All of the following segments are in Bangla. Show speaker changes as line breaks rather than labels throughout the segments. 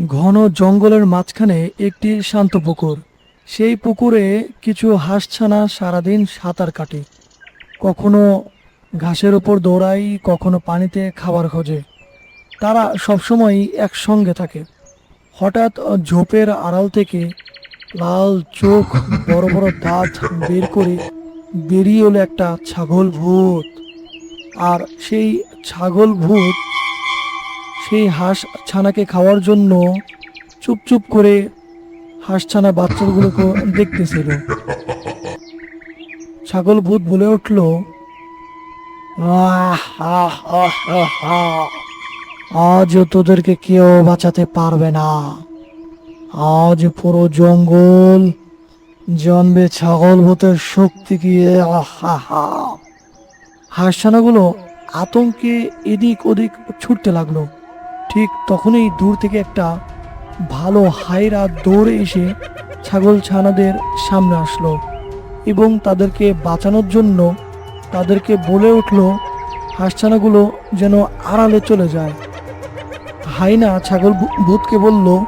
ঘন জঙ্গলের মাঝখানে একটি শান্ত পুকুর। সেই পুকুরে কিছু হাঁসছানা সারাদিন সাঁতার কাটে, কখনো ঘাসের উপর দৌড়ায়, কখনো পানিতে খাবার খোঁজে। তারা সবসময় একসঙ্গে থাকে। হঠাৎ ঝোপের আড়াল থেকে লাল চোখ, বড় বড় দাঁত বের করে বেরিয়ে এলো একটা ছাগল ভূত। আর সেই ছাগল ভূত সেই হাঁস ছানাকে খাওয়ার জন্য চুপ চুপ করে হাঁসছানা বাচ্চাগুলোকে দেখতেছিল। ছাগল ভূত বলে উঠল, "আহ, আহ, আহ, আহ, আহ। আজও তোদেরকে কেউ বাঁচাতে পারবে না। আজ পুরো জঙ্গল জানবে ছাগল ভূতের শক্তি কি। হাঁসছানাগুলো আতঙ্কে এদিক ওদিক ছুটতে লাগলো। ঠিক তখনই দূর থেকে একটা ভালো হাইরা দৌড়ে এসে ছাগল ছানাদের সামনে আসলো এবং তাদেরকে বাঁচানোর জন্য তাদেরকে বলে উঠল হাঁসছানাগুলো যেন আড়ালে চলে যায়। হাইনা ছাগল ভূতকে বলল,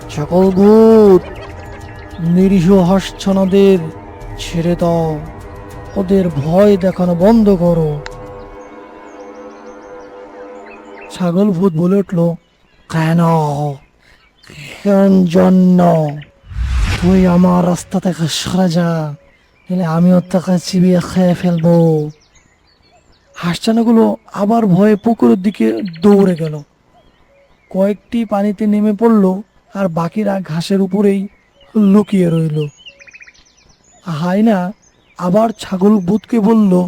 ছাগল ভূত, নিরীহ হাঁসছানাদের ছেড়ে দাও, ওদের ভয় দেখানো বন্ধ করো। ছাগল ভূত বলে উঠল, কেন, কেন জন্য? তুই আমার রাস্তা থেকে সরে যা, নাহলে আমিও তোকে চিবিয়ে খেয়ে ফেলবো। হাঁসছানাগুলো আবার ভয়ে পুকুরের দিকে দৌড়ে গেল। কয়েকটি পানিতে নেমে পড়ল, আর বাকিরা ঘাসের উপরেই লুকিয়ে রইল। হায়না আবার ছাগল ভূতকে বলল,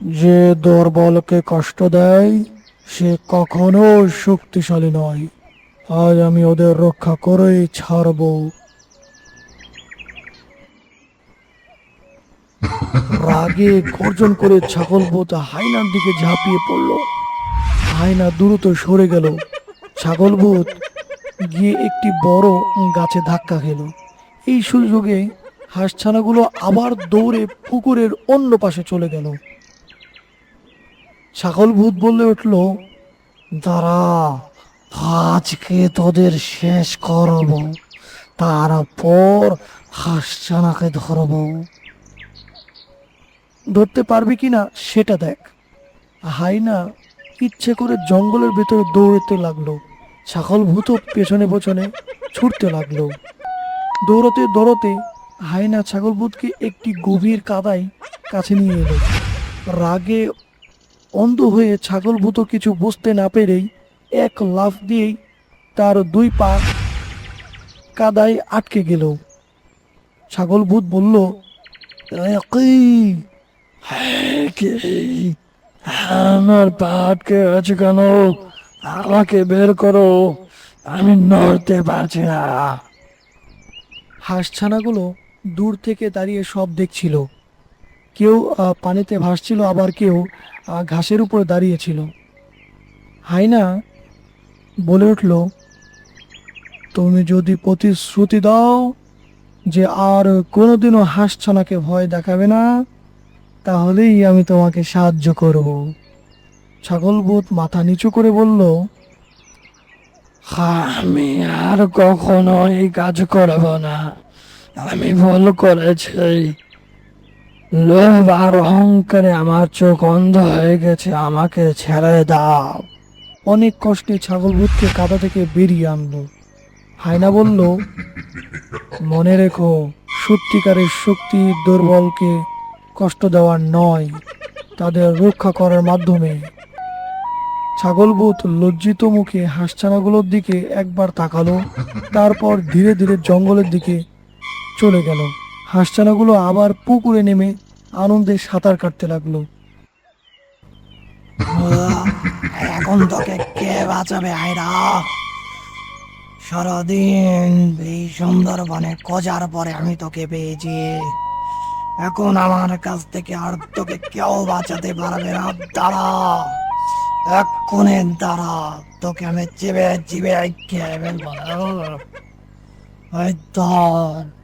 যে দুর্বলকে কষ্ট দেয় সে কখনো শক্তিশালী নয়। আজ আমি ওদের রক্ষা করেই ছাড়ব। রাগে গর্জন করে ছাগল ভূত হায়নার দিকে ঝাঁপিয়ে পড়ল। হায়না দ্রুত সরে গেল। ছাগল ভূত গিয়ে একটি বড় গাছে ধাক্কা খেল। এই সুযোগে হাঁসছানাগুলো আবার দৌড়ে পুকুরের অন্য পাশে চলে গেল। ছাগল ভূত বলে উঠল, দাঁড়া, আজকে তোদের শেষ করব, তারপর হাঁসছানাকে ধরব। ধরতে পারবি কিনা সেটা দেখ। হাইনা ইচ্ছে করে জঙ্গলের ভেতরে দৌড়তে লাগলো। ছাগল ভূত পেছনে পেছনে ছুটতে লাগলো। দৌড়তে দৌড়তে হাইনা ছাগল ভূতকে একটি গভীর কাদায় কাছে নিয়ে এলো। রাগে অন্ধ হয়ে ছাগল ভূত কিছু বুঝতে না পেরেই এক লাফ দিয়েই তার দুই পা কাদায় আটকে গেল। ছাগল ভূত বলল, "একই, আমার পা আটকে আছে কেন? আমাকে বের করো, আমি নড়তে পারছি না।" হাঁসছানাগুলো দূর থেকে দাঁড়িয়ে সব দেখছিল। কেউ পানিতে ভাসছিল, আবার কেউ ঘাসের উপর দাঁড়িয়েছিল। হাইনা বলে উঠল, তুমি যদি প্রতিশ্রুতি দাও যে আর কোনোদিনও হাঁসছানাকে ভয় দেখাবে না, তাহলেই আমি তোমাকে সাহায্য করব। ছাগল ভূত মাথা নিচু করে বলল, আমি আর কখনো এই কাজ করব না। আমি ভুল করেছি। লোভ আর অহংকারে আমার চোখ অন্ধ হয়ে গেছে, আমাকে ছেড়ে দাও। অনেক কষ্টে ছাগল ভূতকে কাদা থেকে বেরিয়ে আনলো। হায়না বলল, মনে রেখো, সত্যিকারের শক্তি দুর্বলকে কষ্ট দেওয়ার নয়, তাদের রক্ষা করার মাধ্যমে। ছাগল ভূত লজ্জিত মুখে হাঁসছানাগুলোর দিকে একবার তাকালো, তারপর ধীরে ধীরে জঙ্গলের দিকে চলে গেল। হাঁসছানাগুলো আবার পুকুরে নেমে আনন্দে সাঁতার কাটতে লাগলো। এখন তোকে কে বাঁচাবে হায়রা? সারাদিন এই সুন্দরবনে খোঁজার পরে আমি তোকে পেয়েছি। এখন আমার কাছ থেকে আর তোকে কেউ বাঁচাতে পারবে না। দাঁড়া, এক্ষুনি দাঁড়া, তোকে আমি চিবে চিবে খেয়ে ফেলবো। এই ধর।